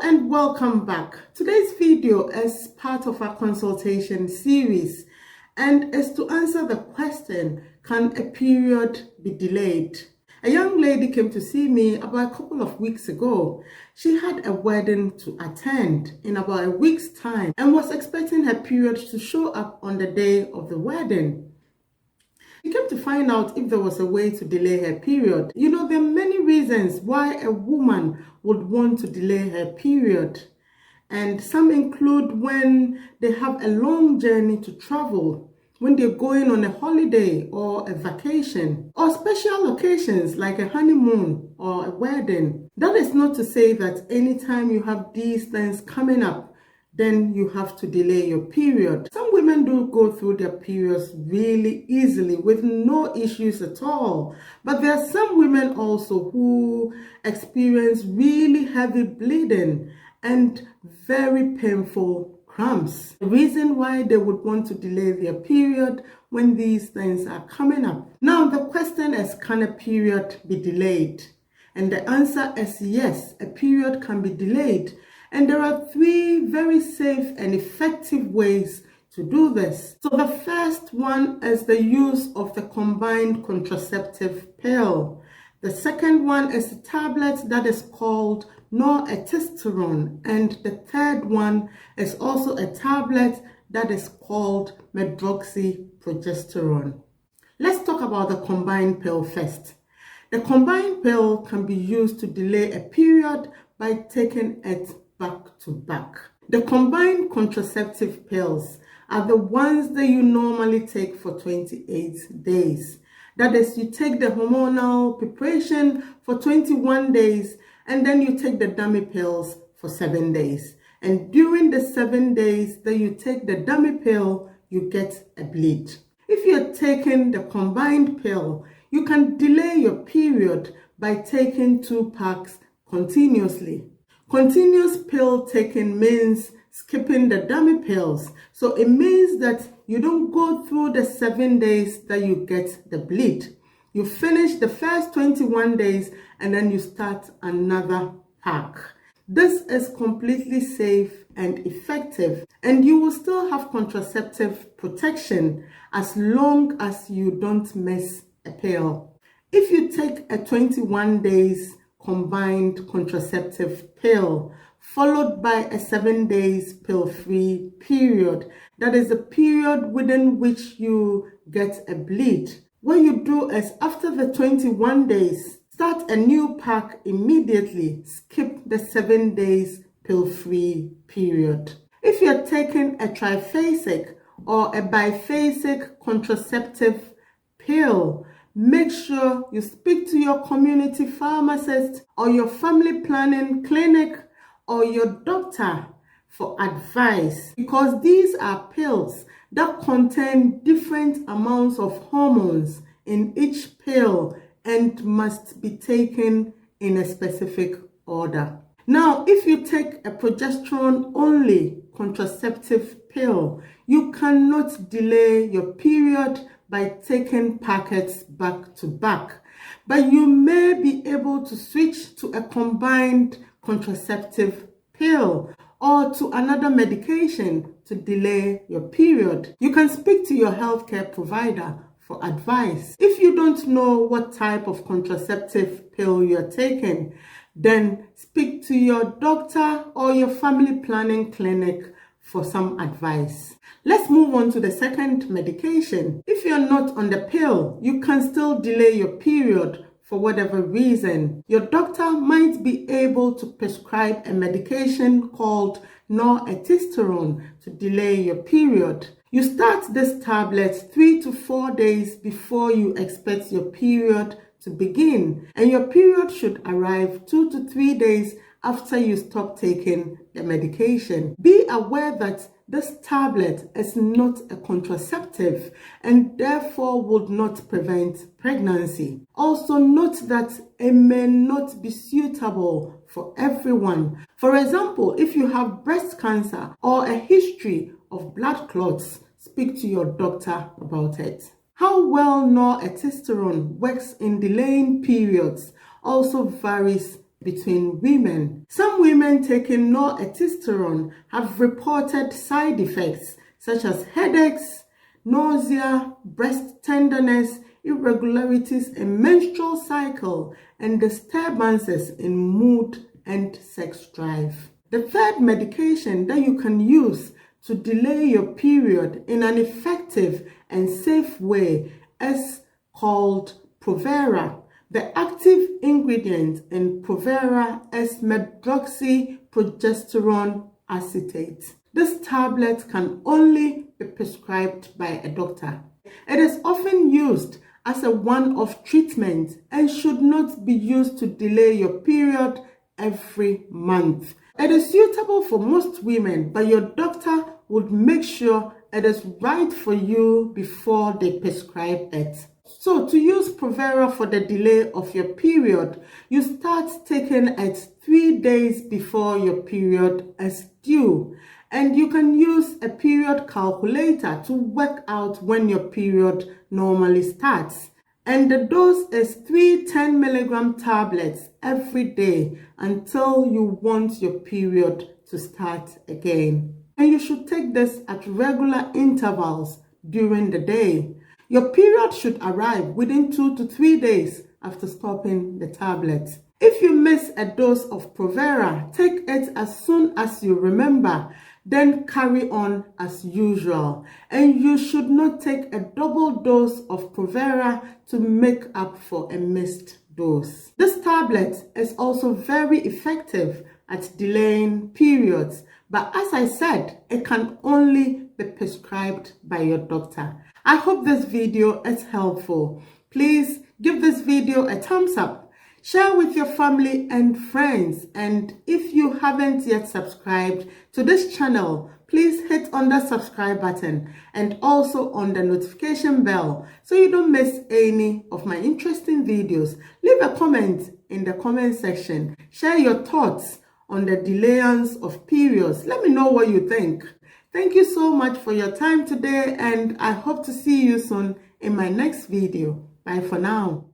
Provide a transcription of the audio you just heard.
and welcome back. Today's video is part of our consultation series and is to answer the question, can a period be delayed? A young lady came to see me about a couple of weeks ago. She had a wedding to attend in about a week's time and was expecting her period to show up on the day of the wedding. She came to find out if there was a way to delay her period. You know, there are many reasons why a woman would want to delay her period. And some include when they have a long journey to travel, when they're going on a holiday or a vacation, or special occasions like a honeymoon or a wedding. That is not to say that anytime you have these things coming up, then you have to delay your period. Some women do go through their periods really easily with no issues at all. But there are some women also who experience really heavy bleeding and very painful cramps. The reason why they would want to delay their period when these things are coming up. Now the question is, can a period be delayed? And the answer is yes, a period can be delayed. And there are three very safe and effective ways to do this. So the first one is the use of the combined contraceptive pill. The second one is a tablet that is called norethisterone. And the third one is also a tablet that is called medroxyprogesterone. Let's talk about the combined pill first. The combined pill can be used to delay a period by taking it back to back. The combined contraceptive pills are the ones that you normally take for 28 days. That is, you take the hormonal preparation for 21 days and then you take the dummy pills for 7 days. And during the 7 days that you take the dummy pill, you get a bleed. If you're taking the combined pill, you can delay your period by taking 2 packs continuously. Continuous pill taking means skipping the dummy pills. So it means that you don't go through the 7 days that you get the bleed. You finish the first 21 days and then you start another pack. This is completely safe and effective, and you will still have contraceptive protection as long as you don't miss a pill. If you take a 21 days combined contraceptive pill followed by a 7 days pill-free period, that is a period within which you get a bleed, what you do is after the 21 days, start a new pack immediately. Skip the 7 days pill-free period. If you're taking a triphasic or a biphasic contraceptive pill, make sure you speak to your community pharmacist or your family planning clinic or your doctor for advice, because these are pills that contain different amounts of hormones in each pill and must be taken in a specific order. Now, if you take a progesterone-only contraceptive pill, you cannot delay your period by taking packets back to back, but you may be able to switch to a combined contraceptive pill or to another medication to delay your period. You can speak to your healthcare provider for advice. If you don't know what type of contraceptive pill you're taking, then speak to your doctor or your family planning clinic for some advice. Let's move on to the second medication. If you're not on the pill, you can still delay your period for whatever reason. Your doctor might be able to prescribe a medication called norethisterone to delay your period. You start this tablet 3 to 4 days before you expect your period to begin, and your period should arrive 2 to 3 days after you stop taking the medication. Be aware that this tablet is not a contraceptive and therefore would not prevent pregnancy. Also note that it may not be suitable for everyone. For example, if you have breast cancer or a history of blood clots, speak to your doctor about it. How well norethisterone works in delaying periods also varies between women. Some women taking norethisterone have reported side effects such as headaches, nausea, breast tenderness, irregularities in menstrual cycle, and disturbances in mood and sex drive. The third medication that you can use to delay your period in an effective and safe way is called Provera. The active ingredient in Provera is medroxyprogesterone acetate. This tablet can only be prescribed by a doctor. It is often used as a one-off treatment and should not be used to delay your period every month. It is suitable for most women, but your doctor would make sure it is right for you before they prescribe it. So to use Provera for the delay of your period, you start taking it 3 days before your period is due. And you can use a period calculator to work out when your period normally starts. And the dose is 3 10-milligram tablets every day until you want your period to start again. And you should take this at regular intervals during the day. Your period should arrive within 2 to 3 days after stopping the tablet. If you miss a dose of Provera, take it as soon as you remember, then carry on as usual. And you should not take a double dose of Provera to make up for a missed dose. This tablet is also very effective at delaying periods, but as I said, it can only be prescribed by your doctor. I hope this video is helpful. Please give this video a thumbs up. Share with your family and friends, and if you haven't yet subscribed to this channel, please hit on the subscribe button and also on the notification bell so you don't miss any of my interesting videos. Leave a comment in the comment section. Share your thoughts on the delayance of periods. Let me know what you think. Thank you so much for your time today, and I hope to see you soon in my next video. Bye for now.